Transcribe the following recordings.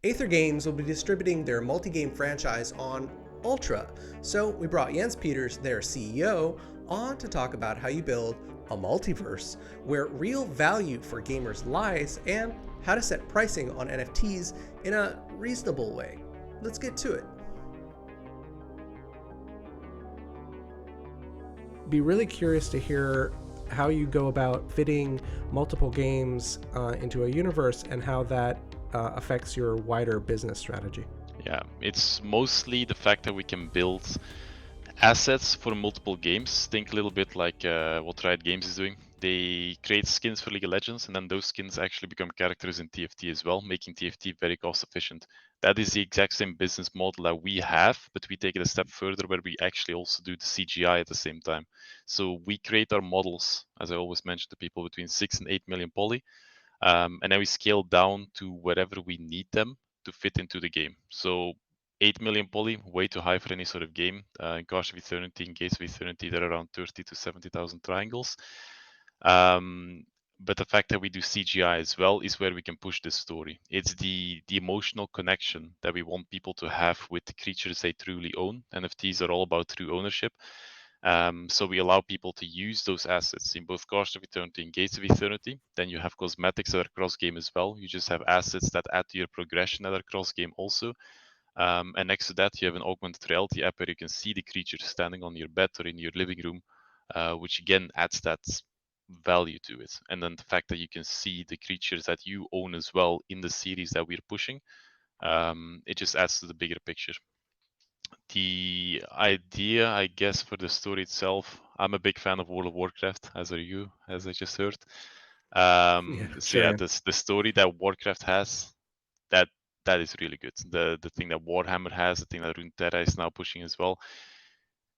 Aether Games will be distributing their multi-game franchise on Ultra, so we brought Jens Peeters, their CEO, on to talk about how you build a multiverse where real value for gamers lies and how to set pricing on NFTs in a reasonable way. Let's get to it. Be really curious to hear how you go about fitting multiple games into a universe and how that affects your wider business strategy. Yeah, it's mostly the fact that we can build assets for multiple games. Think a little bit like what Riot Games is doing. They create skins for League of Legends, and then those skins actually become characters in TFT as well, making TFT very cost efficient. That is the exact same business model that we have, but we take it a step further where we actually also do the CGI at the same time. So we create our models, as I always mention to people, between 6 and 8 million poly. And then we scale down to wherever we need them to fit into the game. So 8 million poly, way too high for any sort of game. In Cars of Eternity, in Gates of Eternity, there are around 30 to 70,000 triangles. But the fact that we do CGI as well is where we can push this story. It's the emotional connection that we want people to have with the creatures they truly own. NFTs are all about true ownership. So we allow people to use those assets in both Cars of Eternity and Gates of Eternity. Then you have cosmetics that are cross-game as well. You just have assets that add to your progression that are cross-game also. And next to that, you have an augmented reality app where you can see the creature standing on your bed or in your living room, which again adds that value to it. And then the fact that you can see the creatures that you own as well in the series that we're pushing, it just adds to the bigger picture. The idea, I guess, for the story itself, I'm a big fan of World of Warcraft, as are you, as I just heard. Sure. The story that Warcraft has, that that is really good. The thing that Warhammer has, the thing that Runeterra is now pushing as well,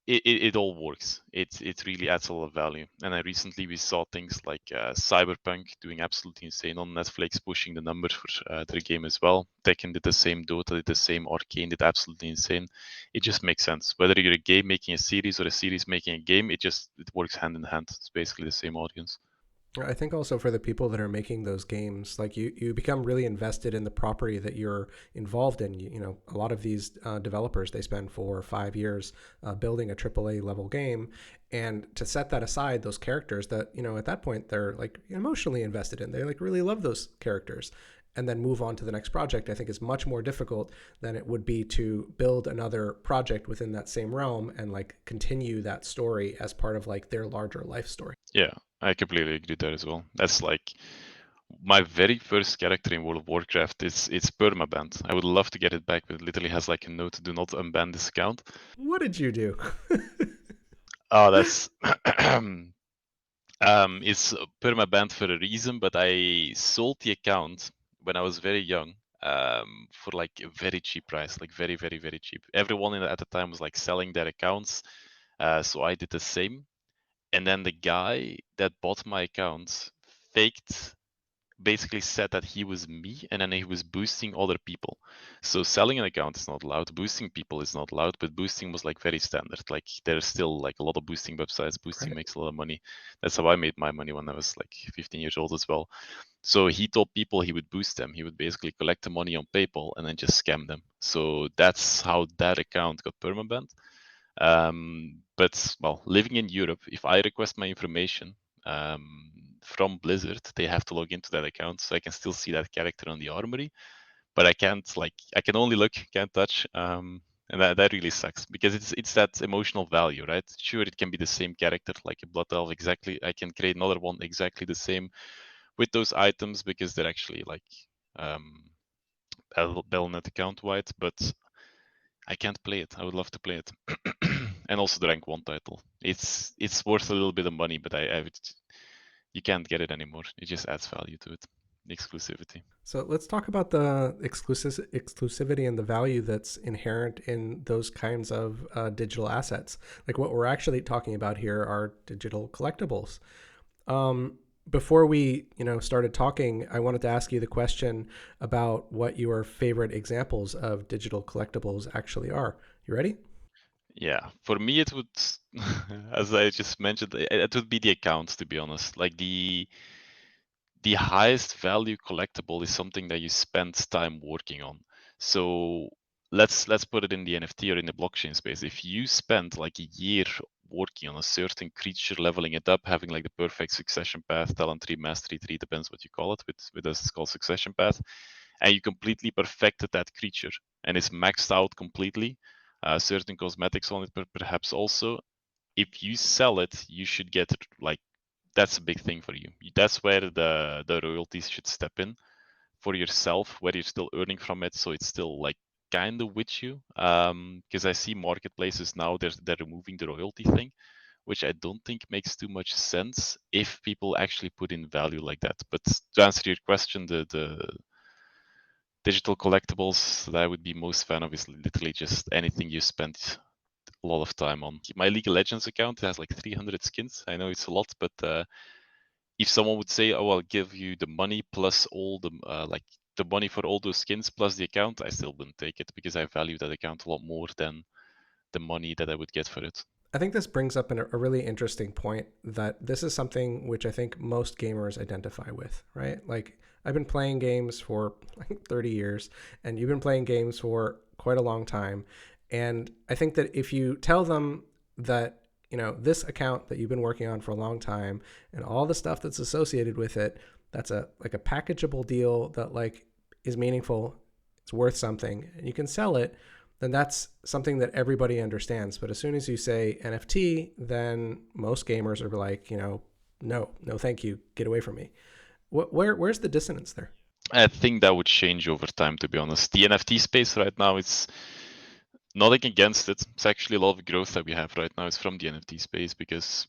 it all works. It really adds a lot of value. And then recently we saw things like Cyberpunk doing absolutely insane on Netflix, pushing the numbers for their game as well. Tekken did the same, Dota did the same, Arcane did absolutely insane. It just makes sense. Whether you're a game making a series or a series making a game, it works hand in hand. It's basically the same audience. I think also for the people that are making those games, like you become really invested in the property that you're involved in. A lot of these developers, they spend 4 or 5 years building a AAA level game, and to set that aside, those characters that at that point they're like emotionally invested in, they like really love those characters, and then move on to the next project, I think is much more difficult than it would be to build another project within that same realm and like continue that story as part of like their larger life story. Yeah, I completely agree there as well. That's like my very first character in World of Warcraft. It's permabanned. I would love to get it back, but it literally has like a note: "Do not unban this account." What did you do? Oh, that's it's permabanned for a reason. But I sold the account when I was very young, for like a very cheap price, like very, very, very cheap. Everyone at the time was like selling their accounts, so I did the same. And then the guy that bought my account faked, basically said that he was me, and then he was boosting other people. So selling an account is not allowed, boosting people is not allowed, but boosting was like very standard. Like there's still like a lot of boosting websites. Boosting Right. makes a lot of money. That's how I made my money when I was like 15 years old as well. So he told people he would boost them. He would basically collect the money on PayPal and then just scam them. So that's how that account got permabanned. But well, living in Europe, if I request my information from Blizzard, they have to log into that account, so I can still see that character on the armory, but I can't I can only look, can't touch. And that really sucks because it's that emotional value, right? Sure, it can be the same character, like a blood elf, exactly. I can create another one exactly the same with those items because they're actually like Battle.net account wide, but I can't play it. I would love to play it. And also the rank 1 title. It's worth a little bit of money, but you can't get it anymore. It just adds value to it. Exclusivity. So let's talk about the exclusivity and the value that's inherent in those kinds of digital assets. Like what we're actually talking about here are digital collectibles. Before we started talking, I wanted to ask you the question about what your favorite examples of digital collectibles actually are. You ready? Yeah, for me it would, as I just mentioned, it would be the accounts, to be honest. Like the highest value collectible is something that you spend time working on. So let's put it in the NFT or in the blockchain space. If you spend like a year working on a certain creature, leveling it up, having like the perfect succession path, talent tree, mastery tree, depends what you call it. With us, it's called succession path, and you completely perfected that creature and it's maxed out completely. Certain cosmetics on it, but perhaps also, if you sell it, you should get like that's a big thing for you. That's where the royalties should step in for yourself, where you're still earning from it, so it's still like kind of with you. Because I see marketplaces now they're removing the royalty thing, which I don't think makes too much sense if people actually put in value like that. But to answer your question, the digital collectibles that I would be most fan of is literally just anything you spend a lot of time on. My League of Legends account has like 300 skins. I know it's a lot, but if someone would say, "Oh, I'll give you the money plus all the like the money for all those skins plus the account," I still wouldn't take it because I value that account a lot more than the money that I would get for it. I think this brings up a really interesting point that this is something which I think most gamers identify with, right? Like, I've been playing games for like 30 years, and you've been playing games for quite a long time. And I think that if you tell them that, this account that you've been working on for a long time and all the stuff that's associated with it, that's a like a packageable deal that like is meaningful, it's worth something, and you can sell it, then that's something that everybody understands. But as soon as you say NFT, then most gamers are like, no, no, thank you, get away from me. Where's the dissonance there? I think that would change over time, to be honest. The NFT space right now, it's nothing against it. It's actually a lot of growth that we have right now is from the NFT space because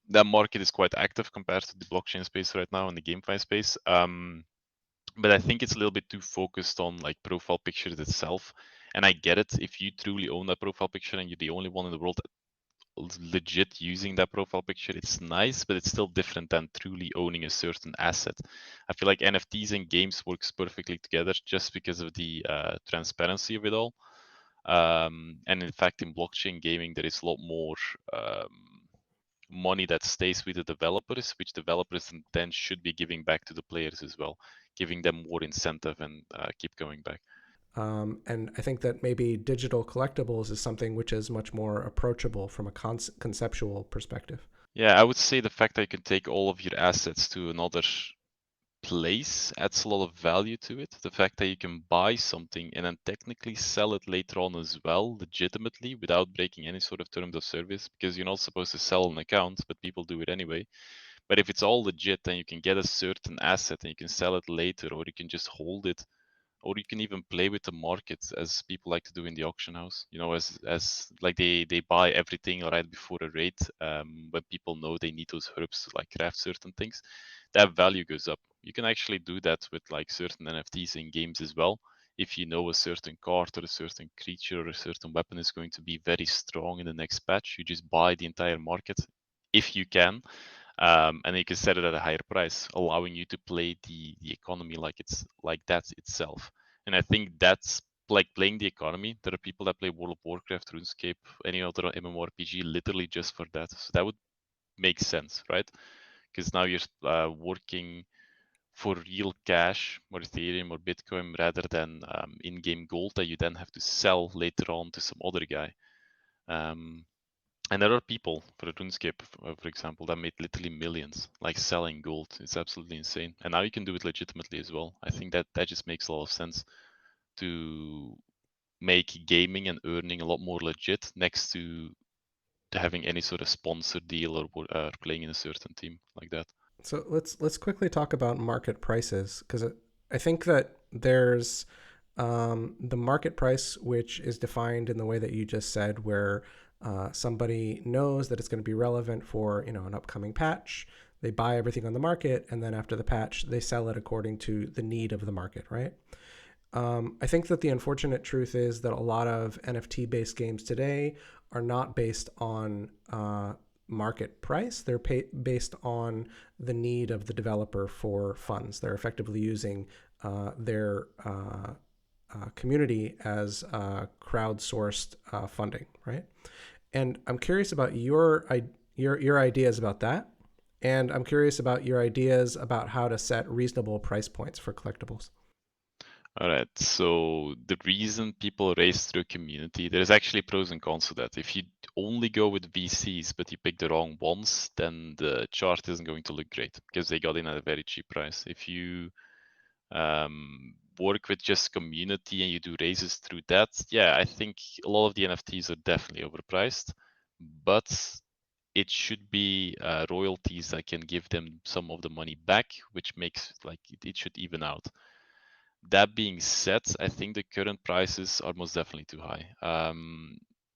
that market is quite active compared to the blockchain space right now and the GameFi space. But I think it's a little bit too focused on like profile pictures itself. And I get it if you truly own that profile picture and you're the only one in the world legit using that profile picture, it's nice, but it's still different than truly owning a certain asset. I feel like NFTs and games works perfectly together just because of the transparency of it all. And in fact, in blockchain gaming, there is a lot more money that stays with the developers, which developers then should be giving back to the players as well, giving them more incentive and keep going back. And I think that maybe digital collectibles is something which is much more approachable from a conceptual perspective. Yeah, I would say the fact that you can take all of your assets to another place adds a lot of value to it. The fact that you can buy something and then technically sell it later on as well, legitimately, without breaking any sort of terms of service, because you're not supposed to sell an account, but people do it anyway. But if it's all legit, then you can get a certain asset and you can sell it later, or you can just hold it, or you can even play with the market as people like to do in the auction house. As like they buy everything right before a raid, when people know they need those herbs to like craft certain things, that value goes up. You can actually do that with like certain NFTs in games as well. If you know a certain card or a certain creature or a certain weapon is going to be very strong in the next patch, you just buy the entire market if you can, and you can set it at a higher price, allowing you to play the economy like it's like that itself. And I think that's like playing the economy. There are people that play World of Warcraft, RuneScape, any other MMORPG, literally just for that. So that would make sense, right? Because now you're working for real cash or Ethereum or Bitcoin rather than in-game gold that you then have to sell later on to some other guy. Um, and there are people for RuneScape, for example, that made literally millions, like selling gold. It's absolutely insane. And now you can do it legitimately as well. I think that just makes a lot of sense to make gaming and earning a lot more legit next to having any sort of sponsor deal or playing in a certain team like that. So let's quickly talk about market prices, because I think that there's the market price, which is defined in the way that you just said, where somebody knows that it's going to be relevant for an upcoming patch. They buy everything on the market, and then after the patch, they sell it according to the need of the market, right? I think that the unfortunate truth is that a lot of NFT based games today are not based on market price. They're based on the need of the developer for funds. They're effectively using their community as crowdsourced funding, right? And I'm curious about your ideas about that. And I'm curious about your ideas about how to set reasonable price points for collectibles. All right. So the reason people race through community, there's actually pros and cons to that. If you only go with VCs, but you pick the wrong ones, then the chart isn't going to look great because they got in at a very cheap price. If you work with just community and you do races through that, yeah, I think a lot of the NFTs are definitely overpriced, but it should be royalties that can give them some of the money back, which makes like it should even out. That being said, I think the current prices are most definitely too high.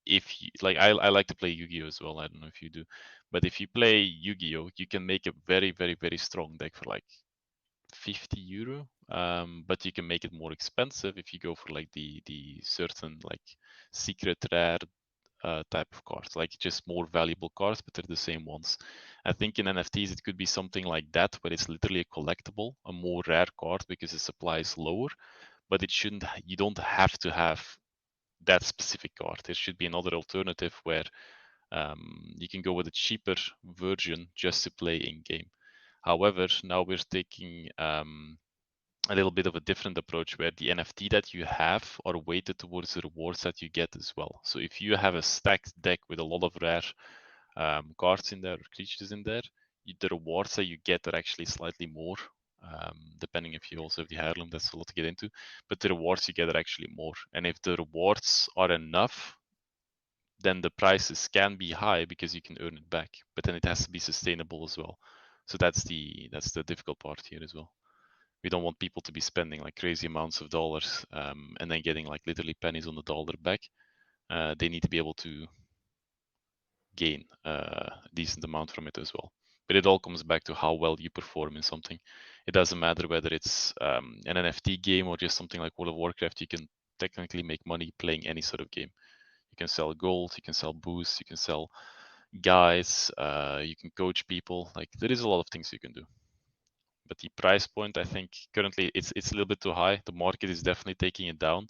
If you, like, I like to play Yu-Gi-Oh as well. I don't know if you do, but if you play Yu-Gi-Oh, you can make a very, very, very strong deck for like 50 euro. But you can make it more expensive if you go for like the certain like secret rare type of cards, like just more valuable cards, but they're the same ones. I think in NFTs it could be something like that, where it's literally a collectible, a more rare card because the supply is lower, but it shouldn't. You don't have to have that specific card. There should be another alternative where you can go with a cheaper version just to play in game. However, now we're taking a little bit of a different approach where the NFT that you have are weighted towards the rewards that you get as well. So if you have a stacked deck with a lot of rare cards in there, or creatures in there, the rewards that you get are actually slightly more, depending if you also have the heirloom. That's a lot to get into, but the rewards you get are actually more. And if the rewards are enough, then the prices can be high because you can earn it back. But then it has to be sustainable as well. So that's the difficult part here as well. We don't want people to be spending like crazy amounts of dollars and then getting like literally pennies on the dollar back. They need to be able to gain a decent amount from it as well. But it all comes back to how well you perform in something. It doesn't matter whether it's an NFT game or just something like World of Warcraft. You can technically make money playing any sort of game. You can sell gold, you can sell boosts, you can sell guys, you can coach people. Like there is a lot of things you can do. But the price point, I think currently it's a little bit too high. The market is definitely taking it down.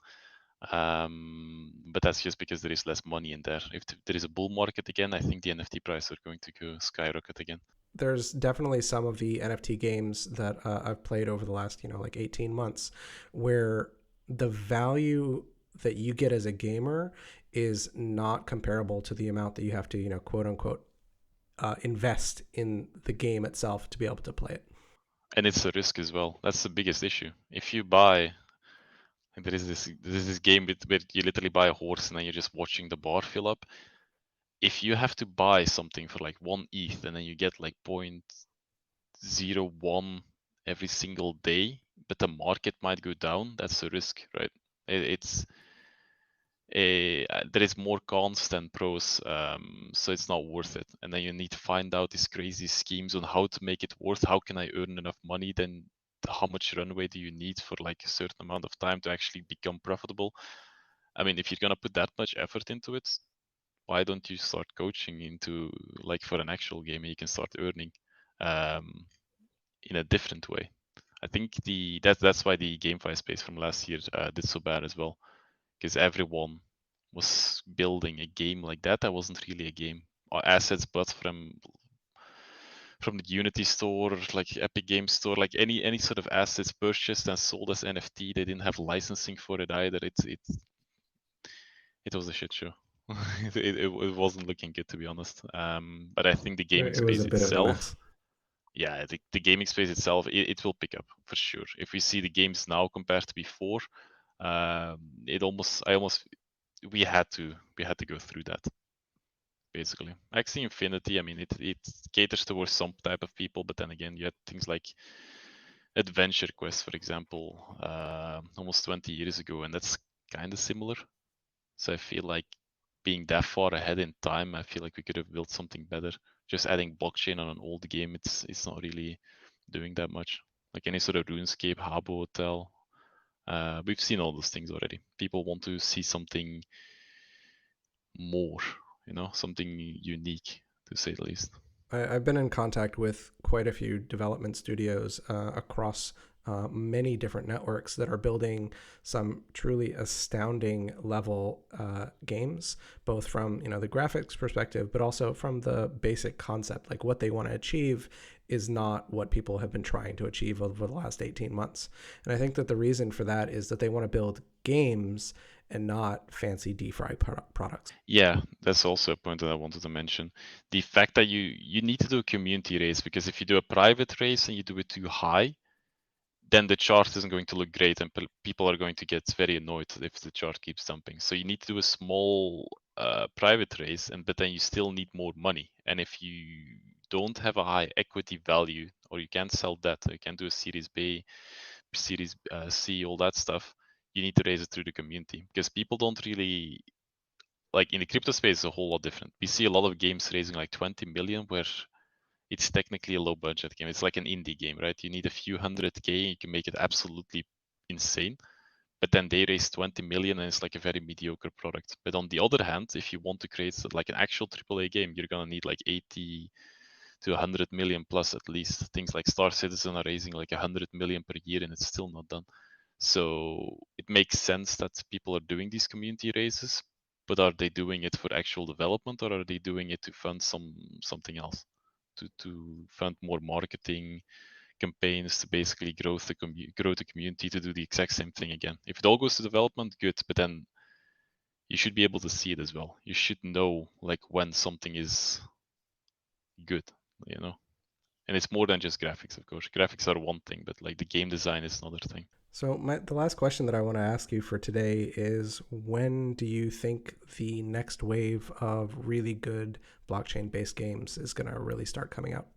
But that's just because there is less money in there. If there is a bull market again, I think the NFT prices are going to go skyrocket again. There's definitely some of the NFT games that I've played over the last, like 18 months where the value that you get as a gamer is not comparable to the amount that you have to, quote unquote, invest in the game itself to be able to play it. And it's a risk as well. That's the biggest issue. If you buy, there is this game where you literally buy a horse and then you're just watching the bar fill up. If you have to buy something for like 1 ETH and then you get like 0.01 every single day, but the market might go down, that's a risk, right? It's there is more cons than pros, so it's not worth it. And then you need to find out these crazy schemes on how to make it worth. How can I earn enough money? Then how much runway do you need for like a certain amount of time to actually become profitable? I mean, if you're gonna put that much effort into it, why don't you start coaching into like for an actual game and you can start earning in a different way? I think that's why the GameFi space from last year did so bad as well, because everyone was building a game like that. That wasn't really a game or assets, but from the Unity store, like Epic Games store, like any sort of assets purchased and sold as NFT. They didn't have licensing for it either. It was a shit show. it wasn't looking good, to be honest. But I think the gaming It was space a bit of a itself, mess. yeah, the gaming space itself, it will pick up for sure. If we see the games now compared to before, I almost we had to go through that basically. Axie Infinity, I mean, it caters towards some type of people, but then again, you had things like Adventure Quest, for example, almost 20 years ago, and that's kind of similar. So I feel like being that far ahead in time, I feel like we could have built something better. Just adding blockchain on an old game, it's not really doing that much. Like any sort of RuneScape, Habbo Hotel, we've seen all those things already. People want to see something more, something unique, to say the least. I've been in contact with quite a few development studios across many different networks that are building some truly astounding level games, both from the graphics perspective, but also from the basic concept, like what they want to achieve is not what people have been trying to achieve over the last 18 months. And I think that the reason for that is that they want to build games and not fancy DeFi products. Yeah, that's also a point that I wanted to mention. The fact that you need to do a community raise, because if you do a private raise and you do it too high, then the chart isn't going to look great and people are going to get very annoyed if the chart keeps dumping. So you need to do a small private raise, but then you still need more money. And if you don't have a high equity value, or you can't sell debt, or you can't do a Series B, Series C, all that stuff, you need to raise it through the community, because people don't really, like in the crypto space, is a whole lot different. We see a lot of games raising like 20 million where it's technically a low budget game. It's like an indie game, right? You need a few 100K, you can make it absolutely insane. But then they raise 20 million and it's like a very mediocre product. But on the other hand, if you want to create like an actual AAA game, you're gonna need like 80 to 100 million plus at least. Things like Star Citizen are raising like 100 million per year and it's still not done. So it makes sense that people are doing these community raises, but are they doing it for actual development, or are they doing it to fund something else? To fund more marketing campaigns, to basically grow the community, to do the exact same thing again. If it all goes to development, good, but then you should be able to see it as well. You should know like when something is good, you know. And it's more than just graphics, of course. Graphics are one thing, but like the game design is another thing. So the last question that I want to ask you for today is, when do you think the next wave of really good blockchain-based games is going to really start coming out?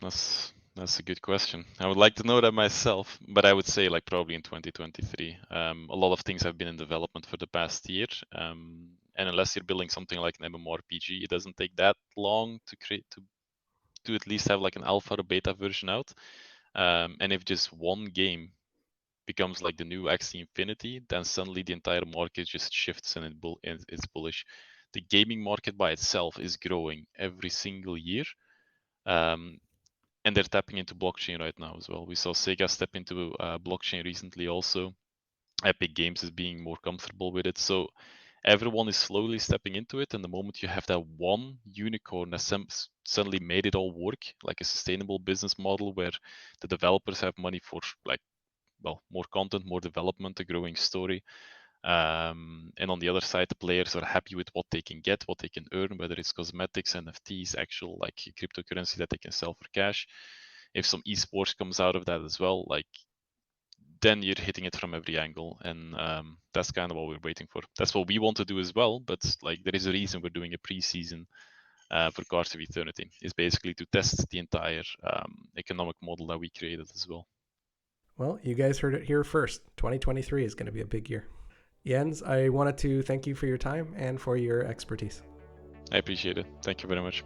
That's a good question. I would like to know that myself, but I would say like probably in 2023. A lot of things have been in development for the past year, and unless you're building something like an MMORPG, it doesn't take that long to create to at least have like an alpha or beta version out. And if just one game becomes like the new Axie Infinity, then suddenly the entire market just shifts and it's bullish. The gaming market by itself is growing every single year. And they're tapping into blockchain right now as well. We saw Sega step into blockchain recently also. Epic Games is being more comfortable with it. So everyone is slowly stepping into it. And the moment you have that one unicorn that suddenly made it all work, like a sustainable business model where the developers have money for like, well, more content, more development, a growing story. And on the other side, the players are happy with what they can get, what they can earn, whether it's cosmetics, NFTs, actual like cryptocurrency that they can sell for cash. If some esports comes out of that as well, like then you're hitting it from every angle, and that's kind of what we're waiting for. That's what we want to do as well, but like there is a reason we're doing a preseason for Cards of Eternity. Is basically to test the entire economic model that we created as well. Well, you guys heard it here first. 2023 is going to be a big year. Jens, I wanted to thank you for your time and for your expertise. I appreciate it. Thank you very much.